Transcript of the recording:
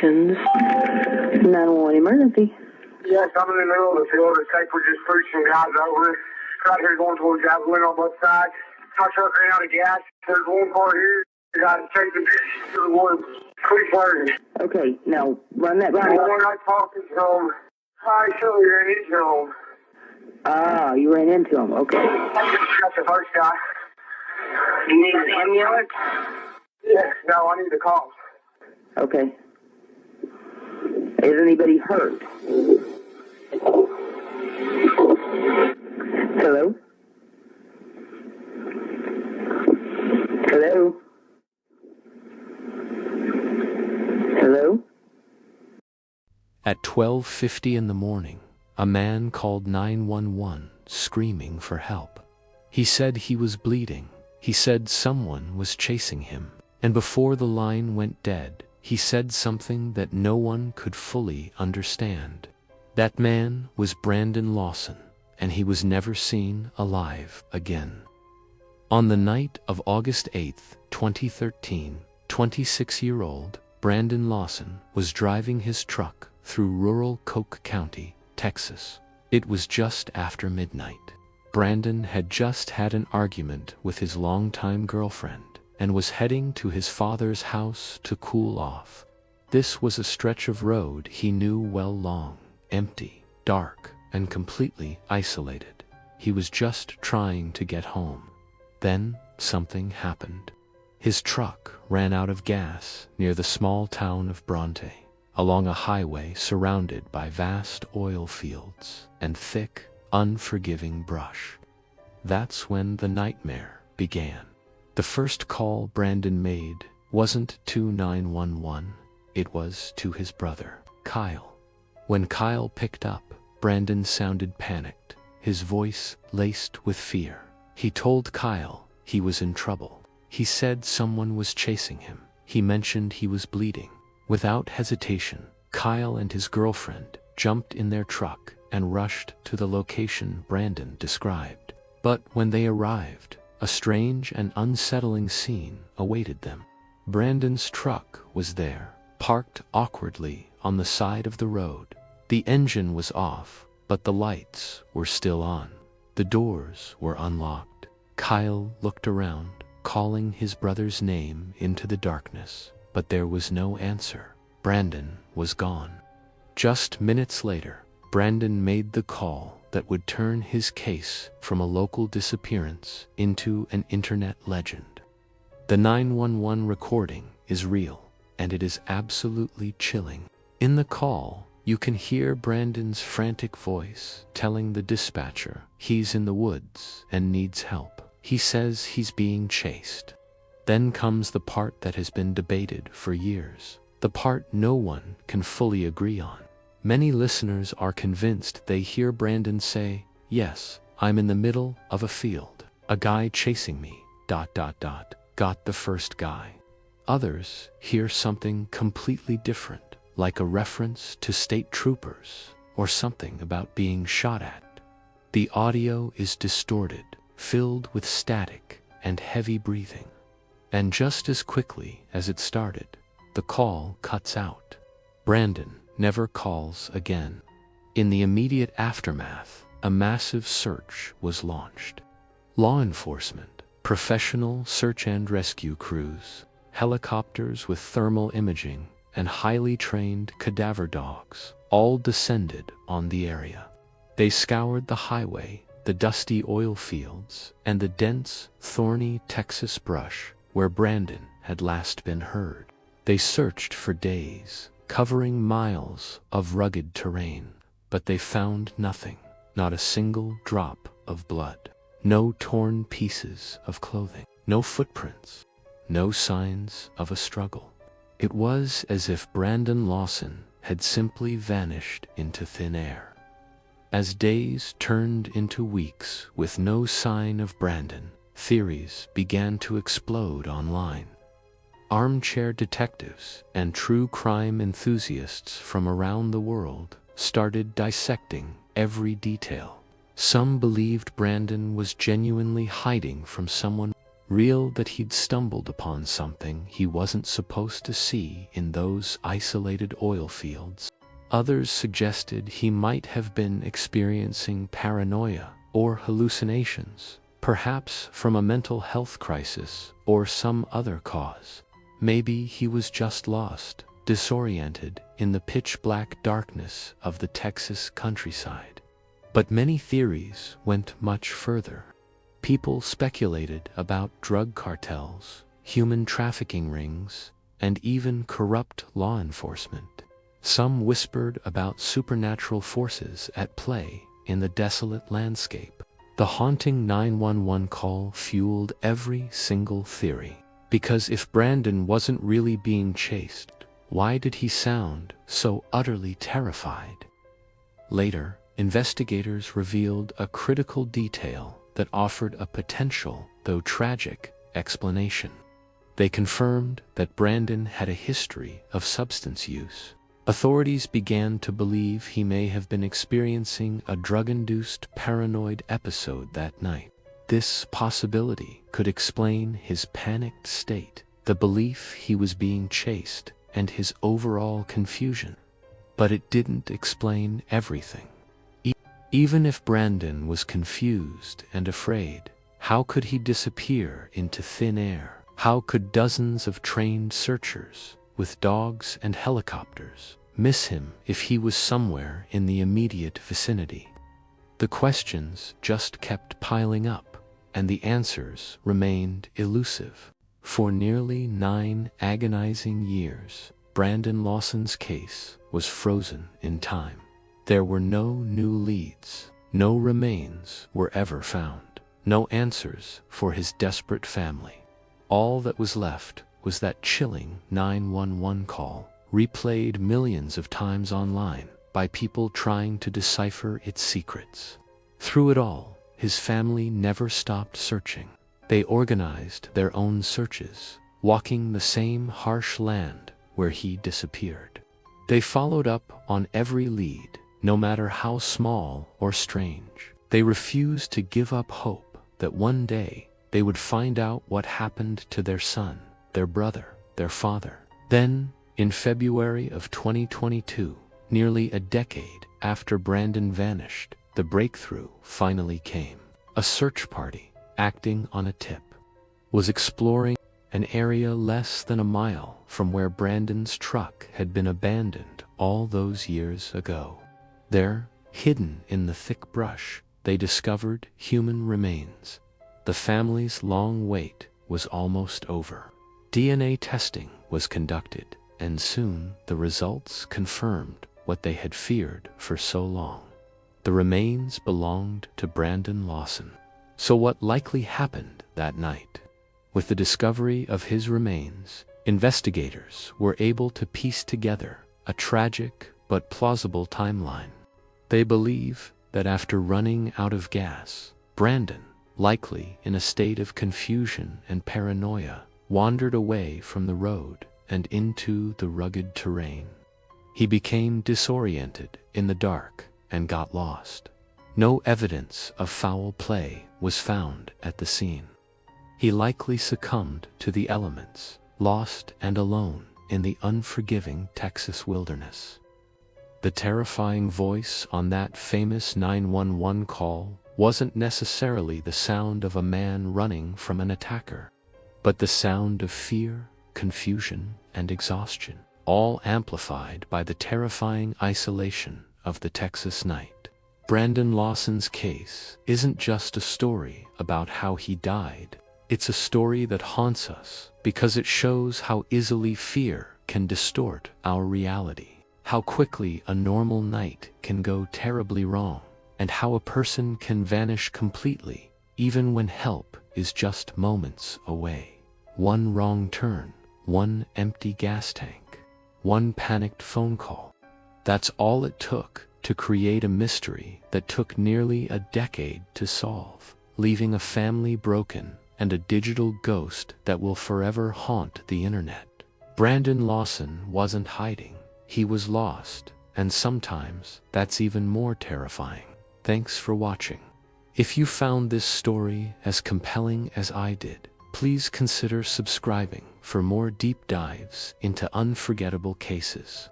911 emergency. Yes, I'm in the middle of the field. It's like we're just pushed some guys over. Right here going towards Javelin on both sides. My truck ran out of gas. There's one car here. You got to take the bitch to the woods. Quick burning. Okay, now run that by me. The one I talked to him. I sure ran into him. Ah, you ran into him. Okay. That's the first guy. You need an ambulance? Yes, no, I need the cops. Okay. Is anybody hurt? Hello? Hello? Hello? At 12:50 in the morning, a man called 911 screaming for help. He said he was bleeding. He said someone was chasing him. And before the line went dead, he said something that no one could fully understand. That man was Brandon Lawson, and he was never seen alive again. On the night of August 8, 2013, 26-year-old Brandon Lawson was driving his truck through rural Coke County, Texas. It was just after midnight. Brandon had just had an argument with his longtime girlfriend and was heading to his father's house to cool off. This was a stretch of road he knew well, long, empty, dark, and completely isolated. He was just trying to get home. Then something happened. His truck ran out of gas near the small town of Bronte, along a highway surrounded by vast oil fields and thick, unforgiving brush. That's when the nightmare began. The first call Brandon made wasn't to 911, it was to his brother, Kyle. When Kyle picked up, Brandon sounded panicked, his voice laced with fear. He told Kyle he was in trouble. He said someone was chasing him. He mentioned he was bleeding. Without hesitation, Kyle and his girlfriend jumped in their truck and rushed to the location Brandon described. But when they arrived, a strange and unsettling scene awaited them. Brandon's truck was there, parked awkwardly on the side of the road. The engine was off, but the lights were still on. The doors were unlocked. Kyle looked around, calling his brother's name into the darkness, but there was no answer. Brandon was gone. Just minutes later, Brandon made the call that would turn his case from a local disappearance into an internet legend. The 911 recording is real, and it is absolutely chilling. In the call, you can hear Brandon's frantic voice telling the dispatcher he's in the woods and needs help. He says he's being chased. Then comes the part that has been debated for years, the part no one can fully agree on. Many listeners are convinced they hear Brandon say, "Yes, I'm in the middle of a field. A guy chasing me, ... got the first guy." Others hear something completely different, like a reference to state troopers or something about being shot at. The audio is distorted, filled with static and heavy breathing. And just as quickly as it started, the call cuts out. Brandon never calls again. In the immediate aftermath, a massive search was launched. Law enforcement, professional search and rescue crews, helicopters with thermal imaging, and highly trained cadaver dogs all descended on the area. They scoured the highway, the dusty oil fields, and the dense, thorny Texas brush where Brandon had last been heard. They searched for days, covering miles of rugged terrain, but they found nothing, not a single drop of blood, no torn pieces of clothing, no footprints, no signs of a struggle. It was as if Brandon Lawson had simply vanished into thin air. As days turned into weeks with no sign of Brandon, theories began to explode online. Armchair detectives and true crime enthusiasts from around the world started dissecting every detail. Some believed Brandon was genuinely hiding from someone, Real that he'd stumbled upon something he wasn't supposed to see in those isolated oil fields. Others suggested he might have been experiencing paranoia or hallucinations, perhaps from a mental health crisis or some other cause. Maybe he was just lost, disoriented in the pitch-black darkness of the Texas countryside. But many theories went much further. People speculated about drug cartels, human trafficking rings, and even corrupt law enforcement. Some whispered about supernatural forces at play in the desolate landscape. The haunting 911 call fueled every single theory. Because if Brandon wasn't really being chased, why did he sound so utterly terrified? Later, investigators revealed a critical detail that offered a potential, though tragic, explanation. They confirmed that Brandon had a history of substance use. Authorities began to believe he may have been experiencing a drug-induced paranoid episode that night. This possibility could explain his panicked state, the belief he was being chased, and his overall confusion. But it didn't explain everything. Even if Brandon was confused and afraid, how could he disappear into thin air? How could dozens of trained searchers, with dogs and helicopters, miss him if he was somewhere in the immediate vicinity? The questions just kept piling up, and the answers remained elusive. For nearly 9 agonizing years, Brandon Lawson's case was frozen in time. There were no new leads, no remains were ever found, no answers for his desperate family. All that was left was that chilling 911 call, replayed millions of times online by people trying to decipher its secrets. Through it all, his family never stopped searching. They organized their own searches, walking the same harsh land where he disappeared. They followed up on every lead, no matter how small or strange. They refused to give up hope that one day they would find out what happened to their son, their brother, their father. Then, in February of 2022, nearly a decade after Brandon vanished, the breakthrough finally came. A search party, acting on a tip, was exploring an area less than a mile from where Brandon's truck had been abandoned all those years ago. There, hidden in the thick brush, they discovered human remains. The family's long wait was almost over. DNA testing was conducted, and soon the results confirmed what they had feared for so long. The remains belonged to Brandon Lawson. So what likely happened that night? With the discovery of his remains, investigators were able to piece together a tragic but plausible timeline. They believe that after running out of gas, Brandon, likely in a state of confusion and paranoia, wandered away from the road and into the rugged terrain. He became disoriented in the dark and got lost. No evidence of foul play was found at the scene. He likely succumbed to the elements, lost and alone in the unforgiving Texas wilderness. The terrifying voice on that famous 911 call wasn't necessarily the sound of a man running from an attacker, but the sound of fear, confusion, and exhaustion, all amplified by the terrifying isolation of the Texas night. Brandon Lawson's case isn't just a story about how he died. It's a story that haunts us because it shows how easily fear can distort our reality, how quickly a normal night can go terribly wrong, and how a person can vanish completely even when help is just moments away. One wrong turn, one empty gas tank, one panicked phone call. That's all it took to create a mystery that took nearly a decade to solve, leaving a family broken and a digital ghost that will forever haunt the internet. Brandon Lawson wasn't hiding, he was lost, and sometimes that's even more terrifying. Thanks for watching. If you found this story as compelling as I did, Please consider subscribing for more deep dives into unforgettable cases.